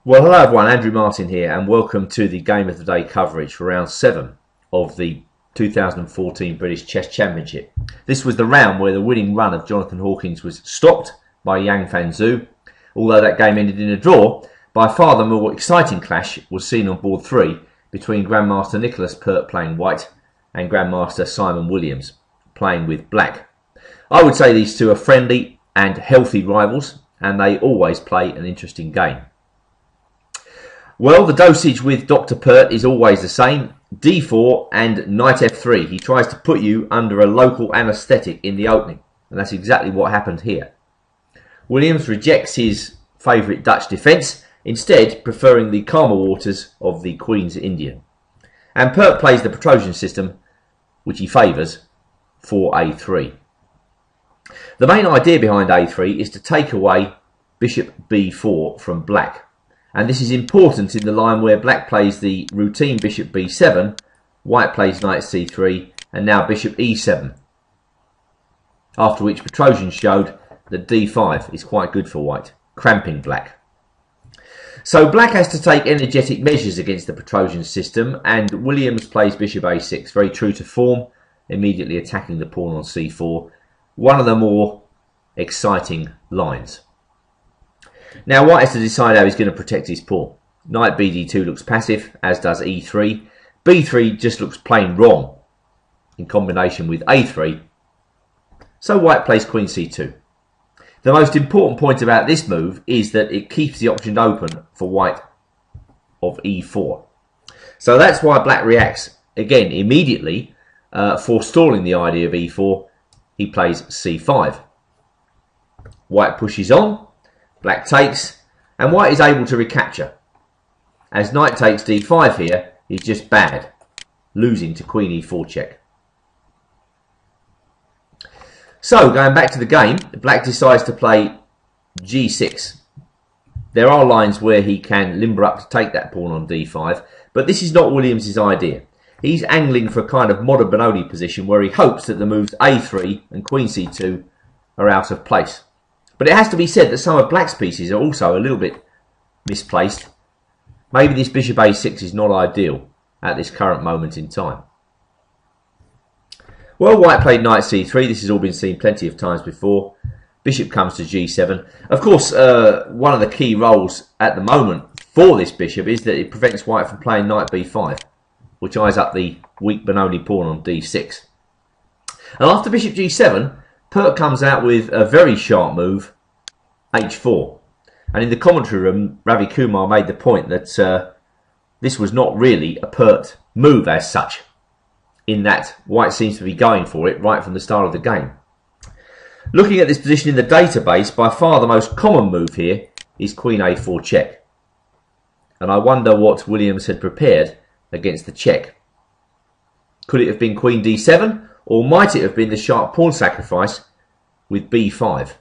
Well, hello everyone, Andrew Martin here, and welcome to the Game of the Day coverage for round 7 of the 2014 British Chess Championship. This was the round where the winning run of Jonathan Hawkins was stopped by Yang Fan Zhu. Although that game ended in a draw, by far the more exciting clash was seen on board 3 between Grandmaster Nicholas Pert playing white and Grandmaster Simon Williams playing with black. I would say these two are friendly and healthy rivals, and they always play an interesting game. Well, the dosage with Dr. Pert is always the same. D4 and knight f3. He tries to put you under a local anaesthetic in the opening. And that's exactly what happened here. Williams rejects his favourite Dutch defence, instead preferring the calmer waters of the Queen's Indian. And Pert plays the Petrosian system, which he favours, for a3. The main idea behind a3 is to take away bishop b4 from black. And this is important in the line where black plays the routine bishop b7, white plays knight c3, and now bishop e7. After which Petrosian showed that d5 is quite good for white, cramping black. So black has to take energetic measures against the Petrosian system, and Williams plays bishop a6, very true to form, immediately attacking the pawn on c4, one of the more exciting lines. Now white has to decide how he's going to protect his pawn. Knight bd2 looks passive, as does e3. b3 just looks plain wrong in combination with a3. So white plays queen c2. The most important point about this move is that it keeps the option open for white of e4. So that's why black reacts, again, immediately, forestalling the idea of e4. He plays c5. White pushes on. Black takes, and white is able to recapture. As knight takes d5 here is just bad, losing to queen e4 check. So, going back to the game, black decides to play g6. There are lines where he can limber up to take that pawn on d5, but this is not Williams' idea. He's angling for a kind of modern Benoni position where he hopes that the moves a3 and queen c2 are out of place. But it has to be said that some of black's pieces are also a little bit misplaced. Maybe this bishop a6 is not ideal at this current moment in time. Well, white played knight c3. This has all been seen plenty of times before. Bishop comes to g7. Of course, one of the key roles at the moment for this bishop is that it prevents white from playing knight b5, which eyes up the weak Benoni pawn on d6. And after bishop g7, Pert comes out with a very sharp move, h4. And in the commentary room, Ravi Kumar made the point that this was not really a Pert move as such, in that white seems to be going for it right from the start of the game. Looking at this position in the database, by far the most common move here is queen a4 check. And I wonder what Williams had prepared against the check. Could it have been queen d7? Or might it have been the sharp pawn sacrifice with b5?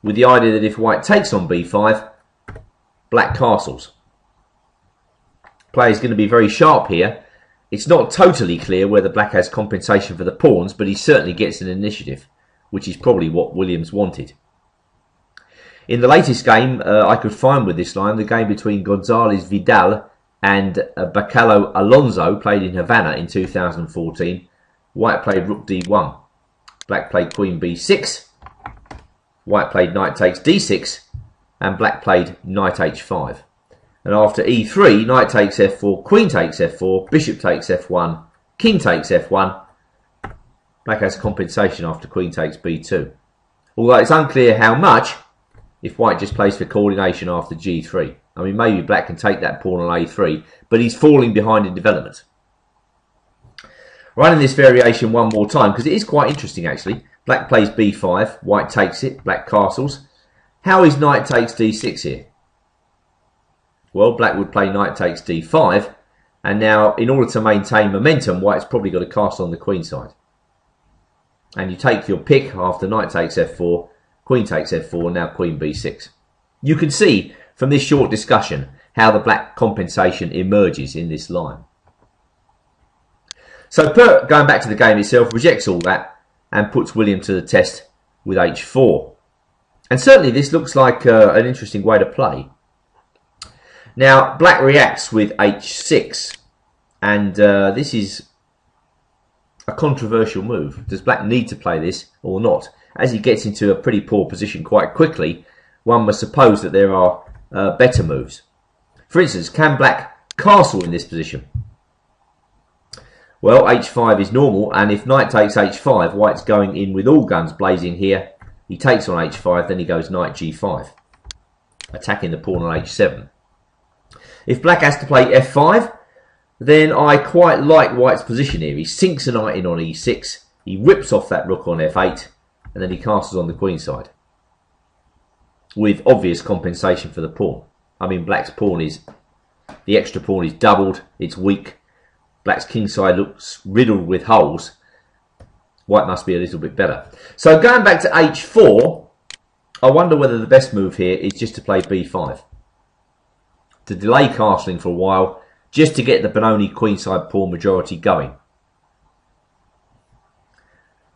With the idea that if white takes on b5, black castles. Play is going to be very sharp here. It's not totally clear whether black has compensation for the pawns, but he certainly gets an initiative, which is probably what Williams wanted. In the latest game I could find with this line, the game between Gonzalez Vidal and Bacallo Alonso, played in Havana in 2014, white played rook d1, black played queen b6, white played knight takes d6, and black played knight h5. And after e3, knight takes f4, queen takes f4, bishop takes f1, king takes f1. Black has compensation after queen takes b2. Although it's unclear how much if white just plays for coordination after g3. I mean, maybe black can take that pawn on a3, but he's falling behind in development. Running this variation one more time, because it is quite interesting actually. Black plays b5, white takes it, black castles. How is knight takes d6 here? Well, black would play knight takes d5, and now in order to maintain momentum, white's probably got to cast on the queen side. And you take your pick after knight takes f4, queen takes f4, now queen b6. You can see from this short discussion how the black compensation emerges in this line. So Pert, going back to the game itself, rejects all that and puts William to the test with h4. And certainly this looks like an interesting way to play. Now, black reacts with h6, and this is a controversial move. Does black need to play this or not? As he gets into a pretty poor position quite quickly, one must suppose that there are better moves. For instance, can black castle in this position? Well, h5 is normal, and if knight takes h5, white's going in with all guns blazing here. He takes on h5, then he goes knight g5, attacking the pawn on h7. If black has to play f5, then I quite like white's position here. He sinks a knight in on e6, he rips off that rook on f8, and then he castles on the queen side, with obvious compensation for the pawn. I mean, black's pawn is, the extra pawn is doubled, it's weak. Black's king side looks riddled with holes. White must be a little bit better. So going back to h4, I wonder whether the best move here is just to play b5. To delay castling for a while, just to get the Benoni queenside pawn majority going.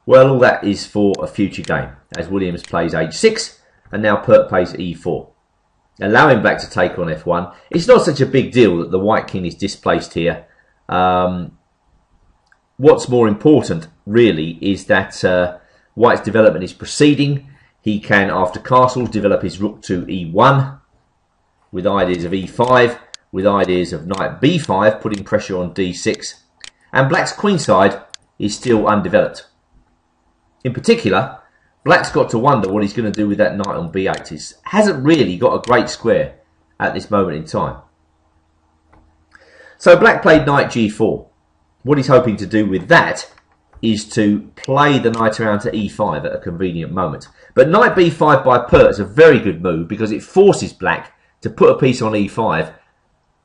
Well, all that is for a future game, as Williams plays h6, and now Pert plays e4. Allowing black to take on f1. It's not such a big deal that the white king is displaced here. What's more important, really, is that white's development is proceeding. He can, after castles, develop his rook to e1, with ideas of e5, with ideas of knight b5, putting pressure on d6. And black's queenside is still undeveloped. In particular, black's got to wonder what he's going to do with that knight on b8. He hasn't really got a great square at this moment in time. So black played knight g4. What he's hoping to do with that is to play the knight around to e5 at a convenient moment. But knight b5 by Pert is a very good move because it forces black to put a piece on e5.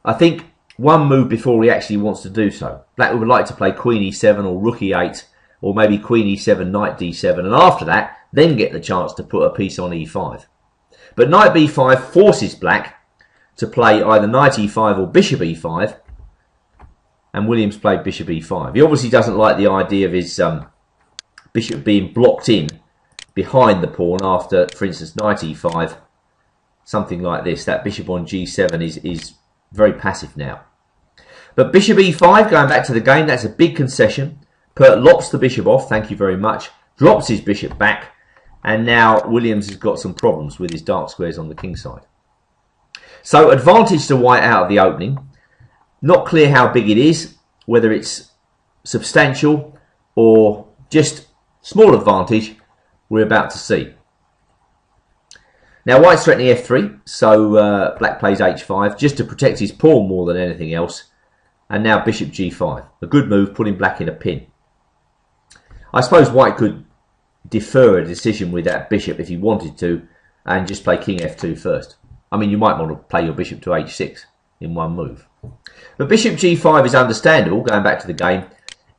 I think one move before he actually wants to do so. Black would like to play queen e7 or rook e8, or maybe queen e7, knight d7, and after that, then get the chance to put a piece on e5. But knight b5 forces black to play either knight e5 or bishop e5, and Williams played bishop e5. He obviously doesn't like the idea of his bishop being blocked in behind the pawn after, for instance, knight e5, something like this. That bishop on g7 is very passive now. But bishop e5, going back to the game, that's a big concession. Pert lops the bishop off, thank you very much, drops his bishop back, and now Williams has got some problems with his dark squares on the king side. So advantage to white out of the opening. Not clear how big it is, whether it's substantial or just small advantage. We're about to see. Now white's threatening f3, so black plays h5 just to protect his pawn more than anything else. And now bishop g5, a good move, putting black in a pin. I suppose white could defer a decision with that bishop if he wanted to and just play king f2 first. I mean, you might want to play your bishop to h6 in one move. But bishop g5 is understandable, going back to the game,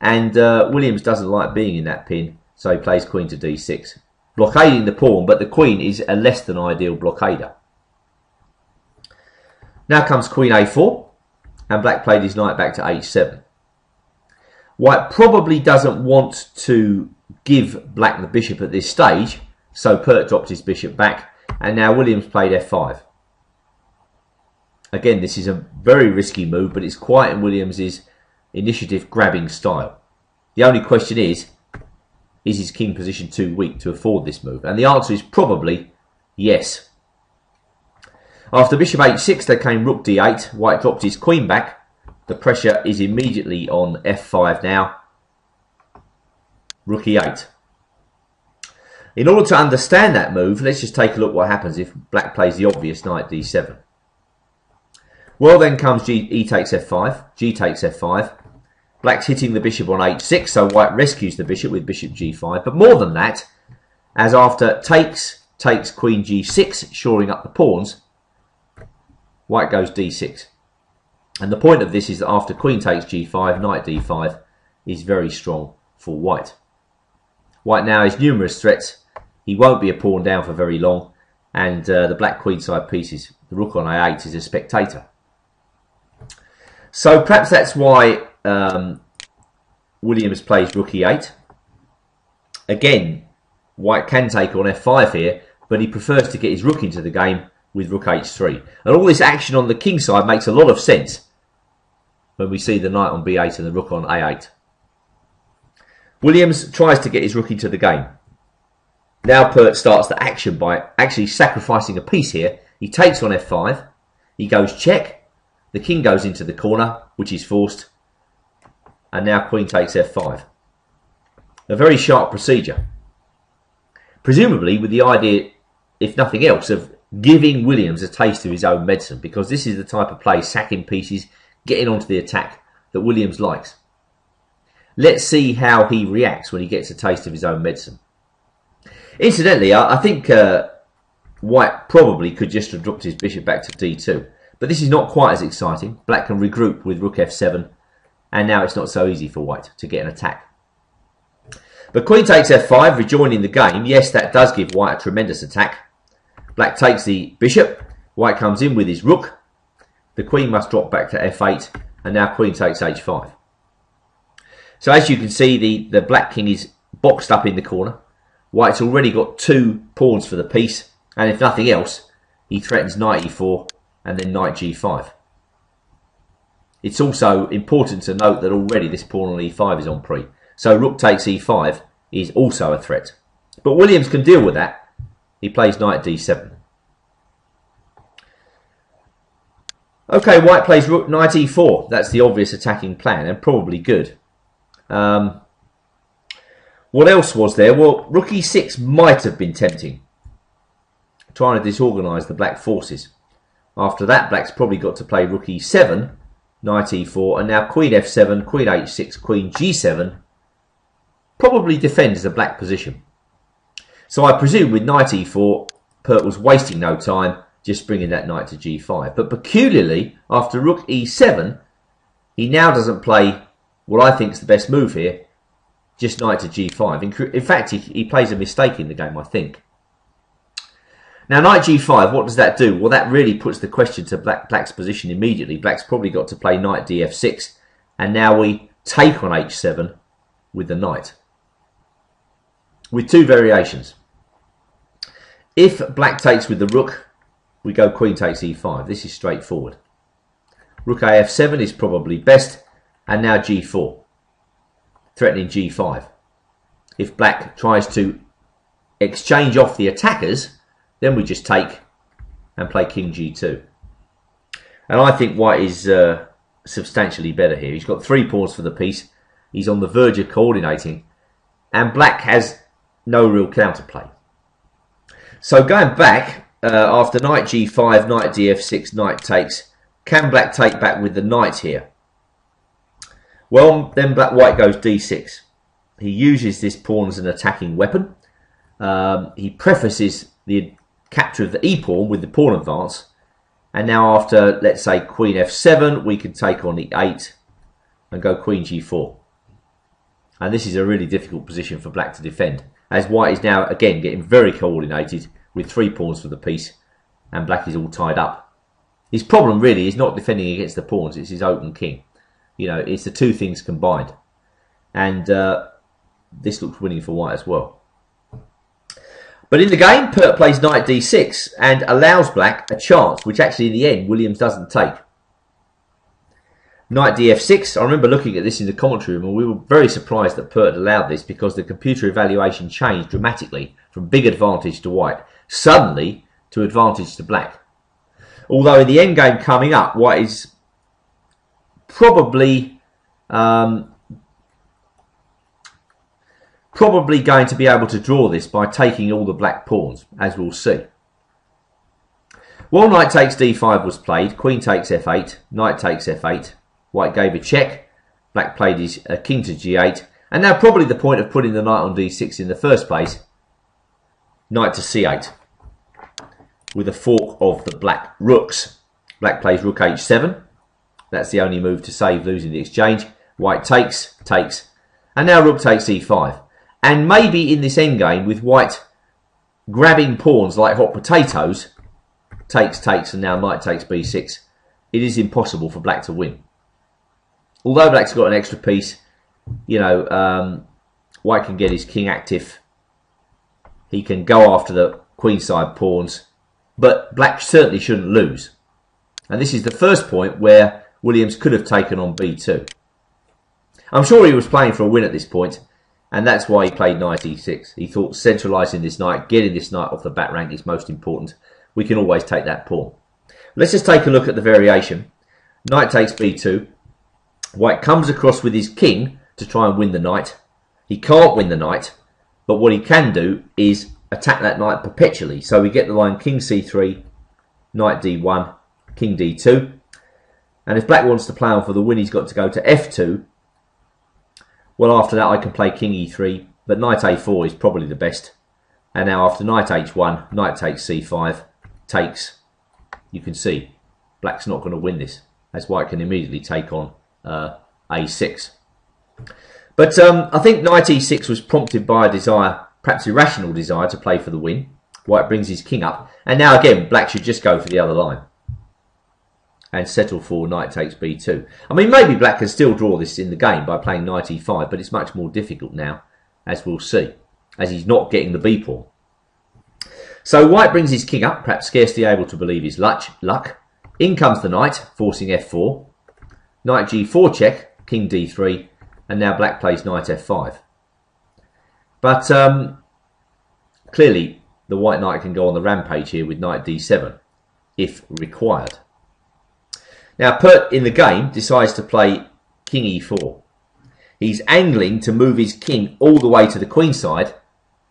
and Williams doesn't like being in that pin, so he plays queen to d6. Blockading the pawn, but the queen is a less than ideal blockader. Now comes queen a4, and black played his knight back to h7. White probably doesn't want to give black the bishop at this stage, so Pert dropped his bishop back, and now Williams played f5. Again, this is a very risky move, but it's quite in Williams' initiative-grabbing style. The only question is his king position too weak to afford this move? And the answer is probably yes. After bishop h6, there came rook d8. White dropped his queen back. The pressure is immediately on f5 now. Rook e8. In order to understand that move, let's just take a look what happens if black plays the obvious knight d7. Well, then comes e takes f5, g takes f5. Black's hitting the bishop on h6, so white rescues the bishop with bishop g5. But more than that, as after takes queen g6, shoring up the pawns, white goes d6. And the point of this is that after queen takes g5, knight d5 is very strong for white. White now has numerous threats. He won't be a pawn down for very long, and the black queenside pieces, the rook on a8 is a spectator. So perhaps that's why Williams plays rook e8. Again, white can take on f5 here, but he prefers to get his rook into the game with rook h3. And all this action on the king side makes a lot of sense when we see the knight on b8 and the rook on a8. Williams tries to get his rook into the game. Now Pert starts the action by actually sacrificing a piece here. He takes on f5. He goes check. The king goes into the corner, which is forced. And now queen takes f5. A very sharp procedure. Presumably with the idea, if nothing else, of giving Williams a taste of his own medicine, because this is the type of play, sacking pieces, getting onto the attack, that Williams likes. Let's see how he reacts when he gets a taste of his own medicine. Incidentally, I think White probably could just have dropped his bishop back to d2. But this is not quite as exciting. Black can regroup with rook f7. And now it's not so easy for White to get an attack. But queen takes f5, rejoining the game. Yes, that does give White a tremendous attack. Black takes the bishop. White comes in with his rook. The queen must drop back to f8. And now queen takes h5. So as you can see, the black king is boxed up in the corner. White's already got 2 pawns for the piece. And if nothing else, he threatens knight e4 and then knight g5. It's also important to note that already this pawn on e5 is on pre. So rook takes e5 is also a threat. But Williams can deal with that. He plays knight d7. Okay, White plays rook knight e4. That's the obvious attacking plan and probably good. What else was there? Well, rook e6 might have been tempting, trying to disorganise the black forces. After that, Black's probably got to play rook e7, knight e4, and now queen f7, queen h6, queen g7 probably defends the black position. So I presume with knight e4, Pert was wasting no time just bringing that knight to g5. But peculiarly, after rook e7, he now doesn't play what I think is the best move here, just knight to g5. In fact, he plays a mistake in the game, I think. Now, knight g5, what does that do? Well, that really puts the question to Black's position immediately. Black's probably got to play knight df6, and now we take on h7 with the knight, with 2 variations. If Black takes with the rook, we go queen takes e5. This is straightforward. Rook af7 is probably best, and now g4, threatening g5. If Black tries to exchange off the attackers, then we just take and play king g2. And I think White is substantially better here. He's got 3 pawns for the piece. He's on the verge of coordinating. And Black has no real counterplay. So going back, after knight g5, knight df6, knight takes, can Black take back with the knight here? Well, then White goes d6. He uses this pawn as an attacking weapon. He prefaces the capture of the e-pawn with the pawn advance. And now after, let's say, queen f7, we can take on e8 and go queen g4. And this is a really difficult position for Black to defend, as White is now, again, getting very coordinated with 3 pawns for the piece, and Black is all tied up. His problem really is not defending against the pawns, it's his open king. You know, it's the 2 things combined. And this looks winning for White as well. But in the game, Pert plays knight d6 and allows Black a chance, which actually in the end, Williams doesn't take. Knight df6, I remember looking at this in the commentary room and we were very surprised that Pert allowed this because the computer evaluation changed dramatically from big advantage to White, suddenly to advantage to Black. Although in the endgame coming up, White is probably going to be able to draw this by taking all the black pawns, as we'll see. While knight takes d5 was played, queen takes f8, knight takes f8, White gave a check, Black played his king to g8, and now probably the point of putting the knight on d6 in the first place, knight to c8, with a fork of the black rooks. Black plays rook h7, that's the only move to save losing the exchange. White takes, and now rook takes e5. And maybe in this endgame, with White grabbing pawns like hot potatoes, takes, and now knight takes b6, it is impossible for Black to win. Although Black's got an extra piece, you know, White can get his king active. He can go after the queenside pawns. but black certainly shouldn't lose. And this is the first point where Williams could have taken on b2. I'm sure he was playing for a win at this point, and that's why he played knight e6. He thought centralising this knight, getting this knight off the back rank is most important. We can always take that pawn. Let's just take a look at the variation. Knight takes b2. White comes across with his king to try and win the knight. He can't win the knight, but what he can do is attack that knight perpetually. So we get the line king c3, knight d1, king d2. And if black wants to play on for the win, he's got to go to f2. Well, after that I can play king e3, but knight a4 is probably the best. And now after knight h1, knight takes c5, takes. You can see black's not going to win this, as white can immediately take on a6. But I think knight e6 was prompted by a desire, perhaps irrational desire, to play for the win. White brings his king up, and now again black should just go for the other line and settle for knight takes b2. I mean, maybe black can still draw this in the game by playing knight e5, but it's much more difficult now, as we'll see, as he's not getting the b pawn. So white brings his king up, perhaps scarcely able to believe his luck. In comes the knight, forcing f4. Knight g4 check, king d3, and now black plays knight f5. But clearly the white knight can go on the rampage here with knight d7, if required. Now Pert in the game decides to play king e4. He's angling to move his king all the way to the queen side,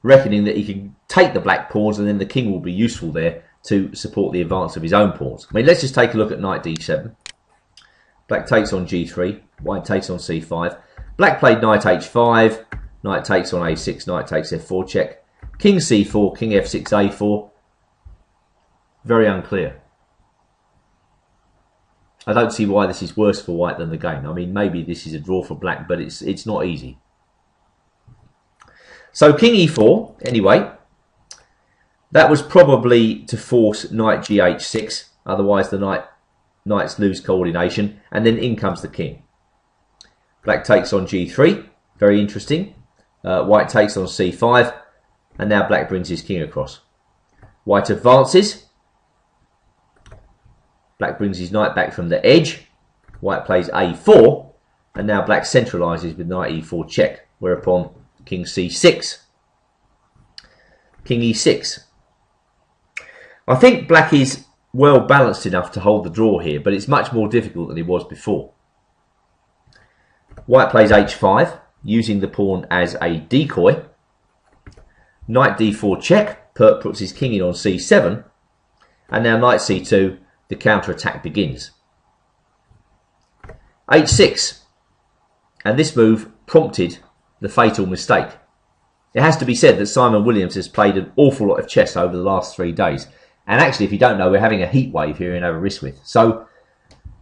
reckoning that he can take the black pawns and then the king will be useful there to support the advance of his own pawns. I mean, let's just take a look at knight d7. Black takes on g3, white takes on c5. Black played knight h5, knight takes on a6, knight takes f4 check. King c4, king f6, a4. Very unclear. I don't see why this is worse for white than the game. I mean, maybe this is a draw for black, but it's not easy. So king e4, anyway. That was probably to force knight gh6, otherwise the knights lose coordination, and then in comes the king. Black takes on g3, very interesting. White takes on c5, and now black brings his king across. White advances. Black brings his knight back from the edge. White plays a4, and now black centralises with knight e4 check, whereupon king c6. King e6. I think black is well balanced enough to hold the draw here, but it's much more difficult than it was before. White plays h5, using the pawn as a decoy. Knight d4 check. Pert puts his king in on c7, and now knight c2. The counter-attack begins. h6, and this move prompted the fatal mistake. It has to be said that Simon Williams has played an awful lot of chess over the last 3 days, and actually, if you don't know, we're having a heat wave here in Aberystwyth, so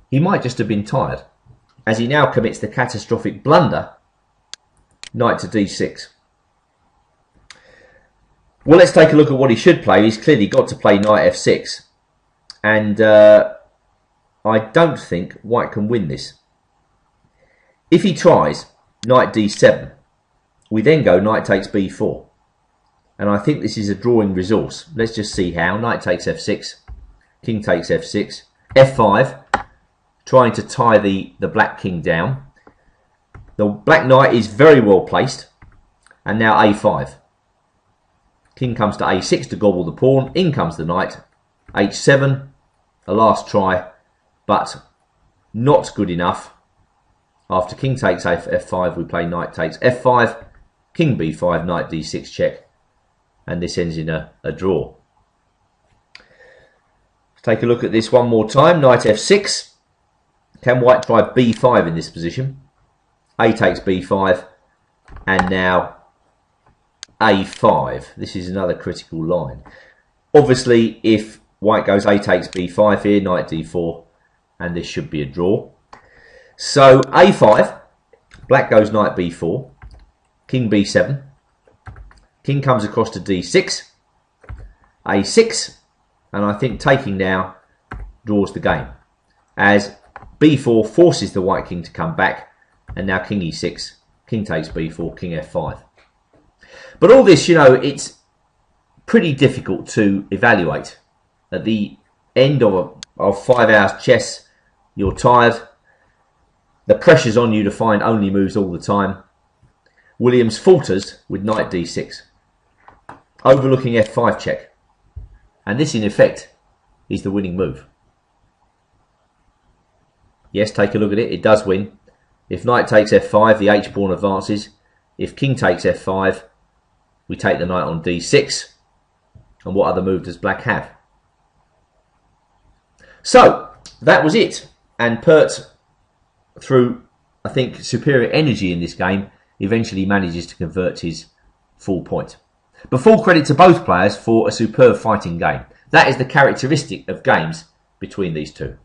he might just have been tired, as he now commits the catastrophic blunder, knight to d6. Well, let's take a look at what he should play. He's clearly got to play knight f6. And I don't think white can win this. If he tries knight d7, we then go knight takes b4. And I think this is a drawing resource. Let's just see how. Knight takes f6, king takes f6, f5, trying to tie the black king down. The black knight is very well placed. And now a5. King comes to a6 to gobble the pawn. In comes the knight. h7. A last try, but not good enough. After king takes f5, we play knight takes f5, king b5, knight d6 check, and this ends in a draw. Let's take a look at this one more time. Knight f6. Can white try b5 in this position? A takes b5, and now a5. This is another critical line. Obviously, if white goes a takes b5 here, knight d4, and this should be a draw. So a5, black goes knight b4, king b7, king comes across to d6, a6, and I think taking now draws the game, as b4 forces the white king to come back, and now king e6, king takes b4, king f5. But all this, you know, it's pretty difficult to evaluate. at the end of 5 hours chess, you're tired. The pressure's on you to find only moves all the time. Williams falters with knight d6, overlooking f5 check. And this, in effect, is the winning move. Yes, take a look at it. It does win. If knight takes f5, the h-pawn advances. If king takes f5, we take the knight on d6. And what other move does black have? So, that was it. And Pert, through, I think, superior energy in this game, eventually manages to convert his full point. But full credit to both players for a superb fighting game. That is the characteristic of games between these two.